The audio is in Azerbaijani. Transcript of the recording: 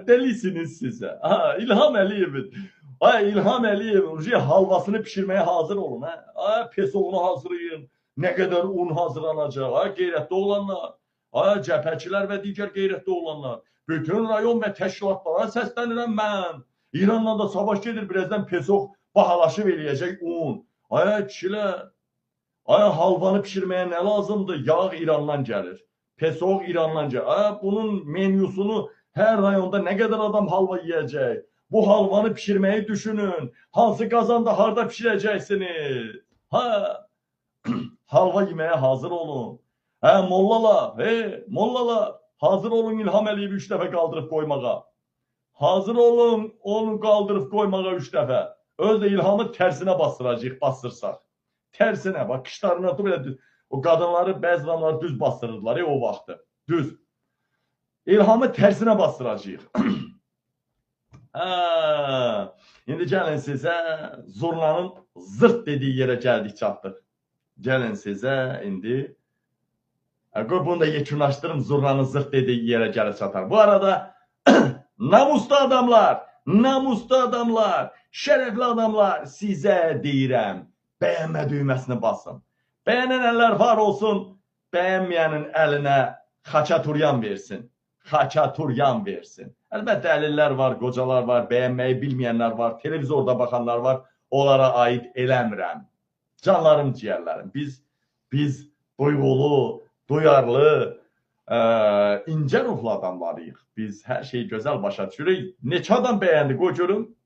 Delisiniz size. Ha, İlham Əliyev'in. Ay İlham Əliyev halvasını pişirmeye hazır olun. Ha. Ay pesovunu hazırlayın. Ne kadar un hazırlanacak. Ay qeyrətli olanlar. Ay cəbhəçilər və digər qeyrətli olanlar. Bütün rayon və təşkilatlara səslənirəm mən. İranla da savaş gedir. Birazdan pesov bahalaşıb eləyəcək un. Ay kişilər. Ay halvanı pişirmeye ne lazımdı? Yağ İran'dan gelir. Pesov İran'dan gelir. Ay bunun menüsünü her rayonda ne kadar adam halva yiyecek? Bu halvanı pişirmeyi düşünün. Hansı kazanda harda pişireceksiniz? Ha, halva yemeye hazır olun. He mollalar hazır olun İlham Əliyev'i 3 dəfə kaldırıp koymağa. Hazır olun onu kaldırıp koymağa 3 dəfə. Öz de İlhamı tersine bastıracaq, bastırsaq. Tersine bak kışlarına böyle düz. O kadınları bəzi adamları düz bastırırdılar o vaxtı. Düz. İlhamı tersine bastıracaq. Ha, indi gəlin sizə zurnanın zırt dediği yere geldik çatdıq. Gəlin sizə indi qoy bunu da yekunlaşdırım, zurnanın zırt dediği yere gəlib çatar. Bu arada namuslu adamlar, şerefli adamlar size deyirəm. Beğenme düğmesini basın. Beğenenler var olsun, beğenmeyenin eline xaçaturyan versin. Xaçaturyan versin. Elbette əlillər var, qocalar var, beğenmeyi bilmeyenler var, televizorda bakanlar var. Onlara ait eləmirəm. Canlarım, ciyərlərim. Biz duygulu, duyarlı, ince ruhlu adamlarıyıq. Biz her şeyi güzel başa düşürük. Neçə adam beğendi, qoy görün.